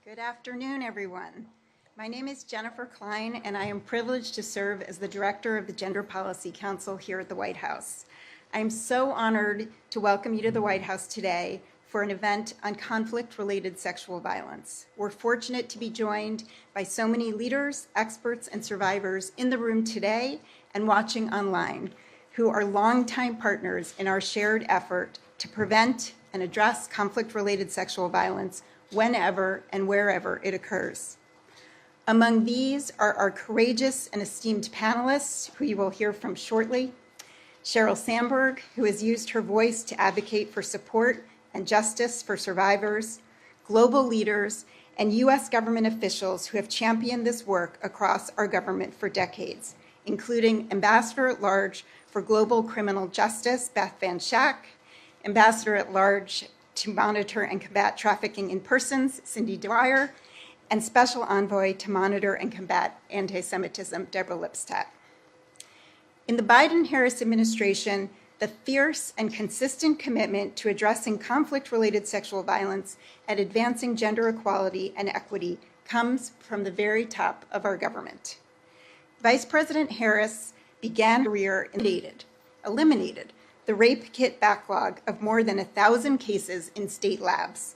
Good afternoon, everyone. My name is Jennifer Klein, and I am privileged to serve as the Director of the Gender Policy Council here at the White House. I am so honored to welcome you to the White House today for an event on conflict-related sexual violence. We're fortunate to be joined by so many leaders, experts, and survivors in the room today and watching online, who are longtime partners in our shared effort to prevent and address conflict-related sexual violence whenever and wherever it occurs. Among these are our courageous and esteemed panelists, who you will hear from shortly. Sheryl Sandberg, who has used her voice to advocate for support and justice for survivors, global leaders, and U.S. government officials who have championed this work across our government for decades, including Ambassador at Large for Global Criminal Justice, Beth Van Schack, Ambassador at Large to Monitor and Combat Trafficking in Persons, Cindy Dwyer, and Special Envoy to Monitor and Combat Anti-Semitism, Deborah Lipstadt. In the Biden-Harris administration, the fierce and consistent commitment to addressing conflict-related sexual violence and advancing gender equality and equity comes from the very top of our government. Vice President Harris began her career eliminated the rape kit backlog of more than 1,000 cases in state labs.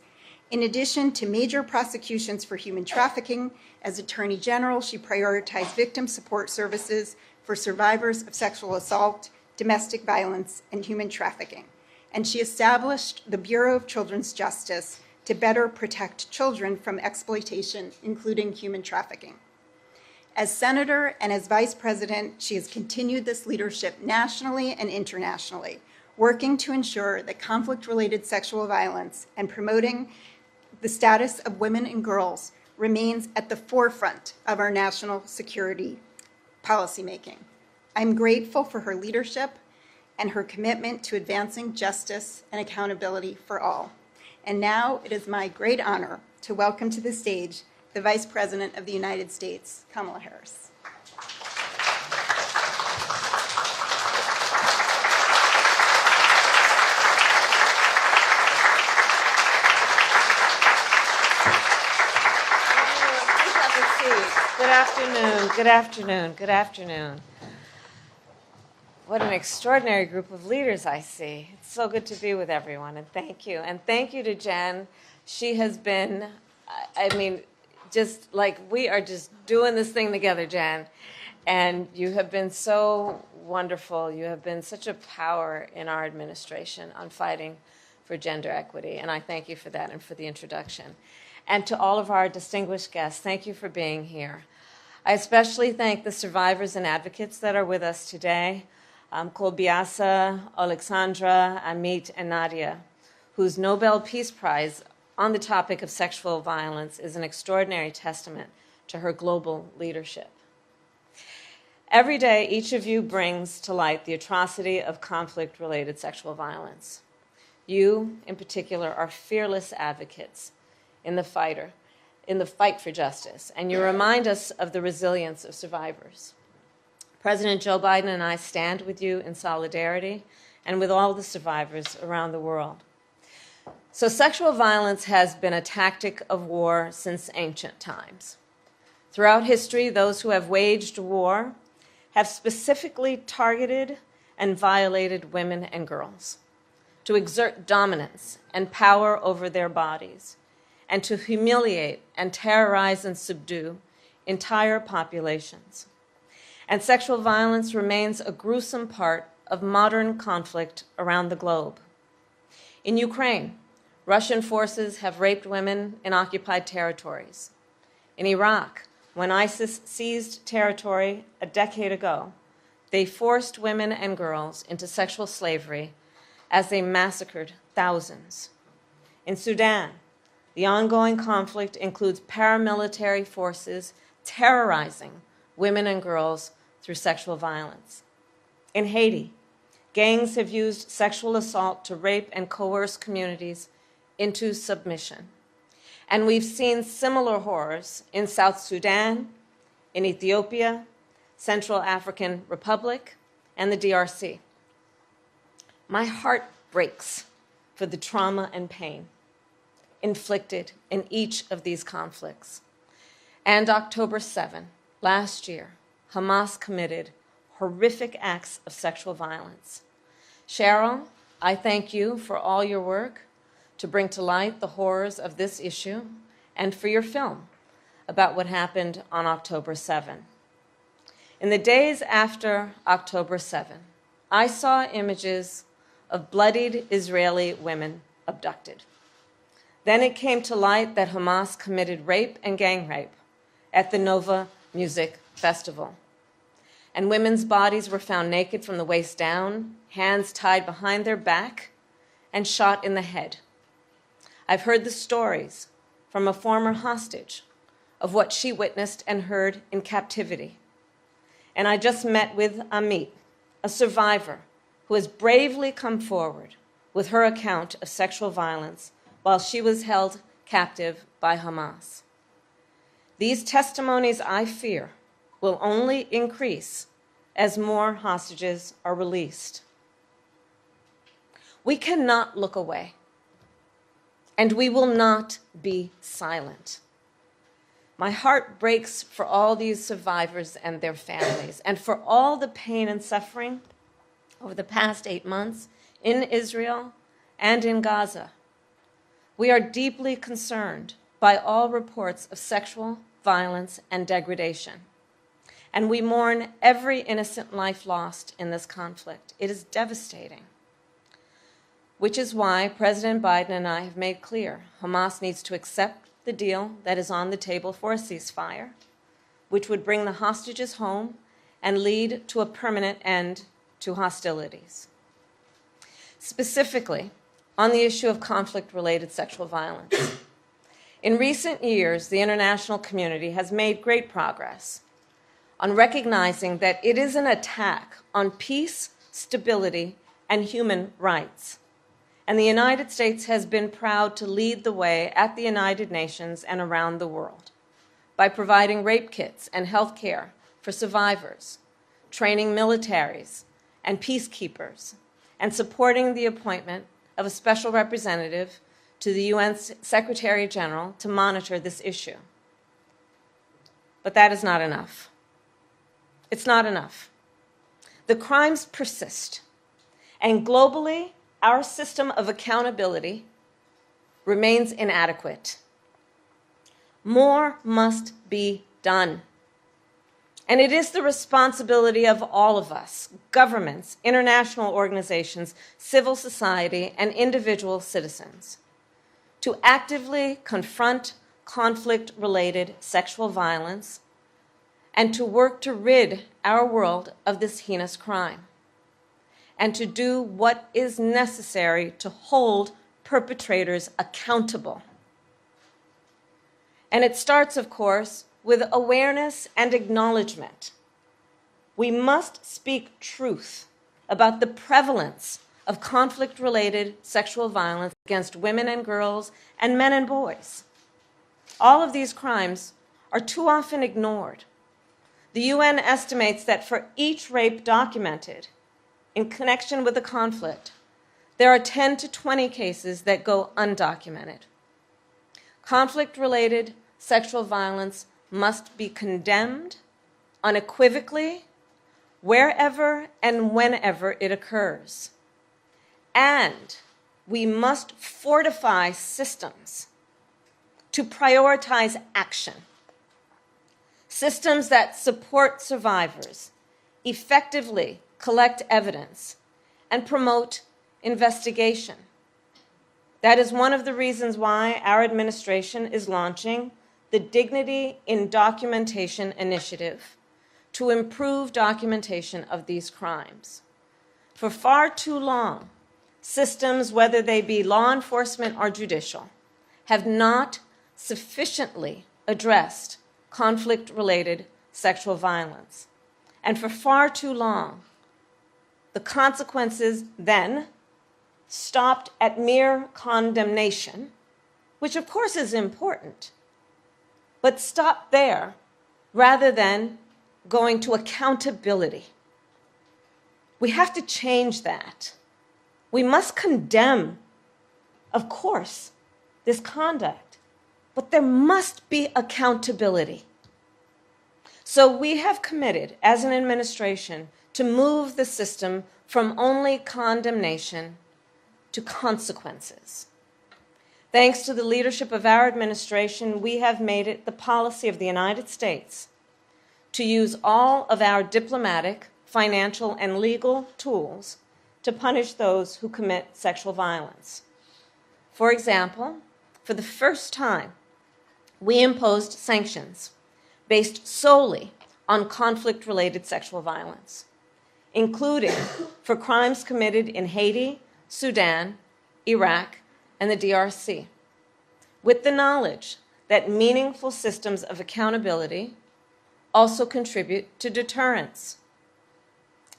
In addition to major prosecutions for human trafficking, as Attorney General, she prioritized victim support services for survivors of sexual assault, domestic violence, and human trafficking. And she established the Bureau of Children's Justice to better protect children from exploitation, including human trafficking. As Senator and as Vice President, she has continued this leadership nationally and internationally, working to ensure that conflict-related sexual violence and promoting the status of women and girls remains at the forefront of our national security policymaking. I'm grateful for her leadership and her commitment to advancing justice and accountability for all. And now it is my great honor to welcome to the stage the Vice President of the United States, Kamala Harris. Please have a seat. Good afternoon, good afternoon, good afternoon. What an extraordinary group of leaders I see. It's so good to be with everyone, and thank you. And thank you to Jen. She has been, just like we are just doing this thing together, Jen. And you have been so wonderful. You have been such a power in our administration on fighting for gender equity. And I thank you for that and for the introduction. And to all of our distinguished guests, thank you for being here. I especially thank the survivors and advocates that are with us today, Kolbiasa, Alexandra, Amit, and Nadia, whose Nobel Peace Prize on the topic of sexual violence is an extraordinary testament to her global leadership. Every day, each of you brings to light the atrocity of conflict-related sexual violence. You, in particular, are fearless advocates in the fight for justice, and you remind us of the resilience of survivors. President Joe Biden and I stand with you in solidarity and with all the survivors around the world. So sexual violence has been a tactic of war since ancient times. Throughout history, those who have waged war have specifically targeted and violated women and girls to exert dominance and power over their bodies and to humiliate and terrorize and subdue entire populations. And sexual violence remains a gruesome part of modern conflict around the globe. In Ukraine, Russian forces have raped women in occupied territories. In Iraq, when ISIS seized territory a decade ago, they forced women and girls into sexual slavery as they massacred thousands. In Sudan, the ongoing conflict includes paramilitary forces terrorizing women and girls through sexual violence. In Haiti, gangs have used sexual assault to rape and coerce communities into submission. And we've seen similar horrors in South Sudan, in Ethiopia, Central African Republic, and the DRC. My heart breaks for the trauma and pain. inflicted in each of these conflicts. And October 7, last year, Hamas committed horrific acts of sexual violence. Cheryl, I thank you for all your work to bring to light the horrors of this issue and for your film about what happened on October 7. In the days after October 7, I saw images of bloodied Israeli women abducted. Then it came to light that Hamas committed rape and gang rape at the Nova Music Festival. And women's bodies were found naked from the waist down, hands tied behind their back, and shot in the head. I've heard the stories from a former hostage of what she witnessed and heard in captivity. And I just met with Amit, a survivor who has bravely come forward with her account of sexual violence while she was held captive by Hamas. These testimonies, I fear, will only increase as more hostages are released. We cannot look away, and we will not be silent. My heart breaks for all these survivors and their families, and for all the pain and suffering over the past 8 months in Israel and in Gaza. We are deeply concerned by all reports of sexual violence and degradation, and we mourn every innocent life lost in this conflict. It is devastating, which is why President Biden and I have made clear Hamas needs to accept the deal that is on the table for a ceasefire, which would bring the hostages home and lead to a permanent end to hostilities. Specifically, on the issue of conflict-related sexual violence. In recent years, the international community has made great progress on recognizing that it is an attack on peace, stability, and human rights. And the United States has been proud to lead the way at the United Nations and around the world by providing rape kits and health care for survivors, training militaries and peacekeepers, and supporting the appointment of a special representative to the UN Secretary General to monitor this issue. But that is not enough. It's not enough. The crimes persist, and globally, our system of accountability remains inadequate. More must be done. And it is the responsibility of all of us, governments, international organizations, civil society, and individual citizens, to actively confront conflict-related sexual violence and to work to rid our world of this heinous crime, and to do what is necessary to hold perpetrators accountable. And it starts, of course, with awareness and acknowledgement. We must speak truth about the prevalence of conflict-related sexual violence against women and girls and men and boys. All of these crimes are too often ignored. The UN estimates that for each rape documented in connection with the conflict, there are 10 to 20 cases that go undocumented. Conflict-related sexual violence must be condemned unequivocally wherever and whenever it occurs. And we must fortify systems to prioritize action. Systems that support survivors, effectively collect evidence, and promote investigation. That is one of the reasons why our administration is launching the Dignity in Documentation Initiative to improve documentation of these crimes. For far too long, systems, whether they be law enforcement or judicial, have not sufficiently addressed conflict-related sexual violence. And for far too long, the consequences then stopped at mere condemnation, which of course is important, but stopped there rather than going to accountability. We have to change that. We must condemn, of course, this conduct, but there must be accountability. So we have committed as an administration to move the system from only condemnation to consequences. Thanks to the leadership of our administration, we have made it the policy of the United States to use all of our diplomatic, financial, and legal tools to punish those who commit sexual violence. For example, for the first time, we imposed sanctions based solely on conflict-related sexual violence, including for crimes committed in Haiti, Sudan, Iraq, and the DRC, with the knowledge that meaningful systems of accountability also contribute to deterrence.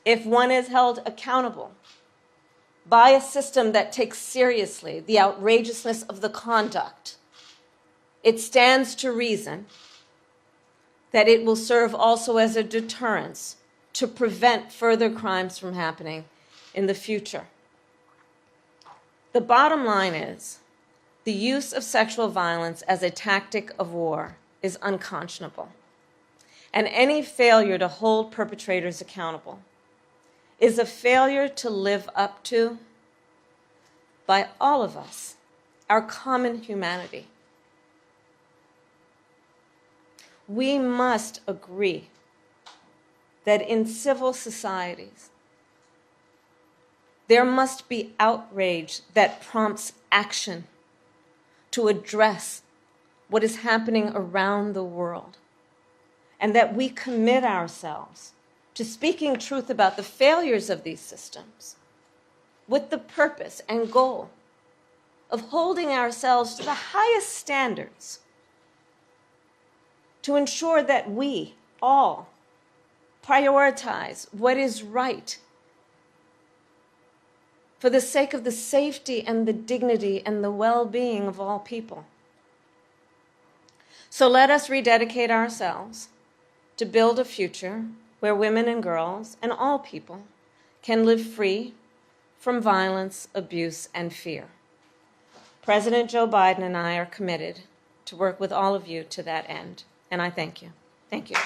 If one is held accountable by a system that takes seriously the outrageousness of the conduct, it stands to reason that it will serve also as a deterrence to prevent further crimes from happening in the future. The bottom line is, the use of sexual violence as a tactic of war is unconscionable, and any failure to hold perpetrators accountable is a failure to live up to, by all of us, our common humanity. We must agree that in civil societies, there must be outrage that prompts action to address what is happening around the world, and that we commit ourselves to speaking truth about the failures of these systems with the purpose and goal of holding ourselves to the highest standards to ensure that we all prioritize what is right for the sake of the safety and the dignity and the well-being of all people. So let us rededicate ourselves to build a future where women and girls and all people can live free from violence, abuse, and fear. President Joe Biden and I are committed to work with all of you to that end, and I thank you. Thank you.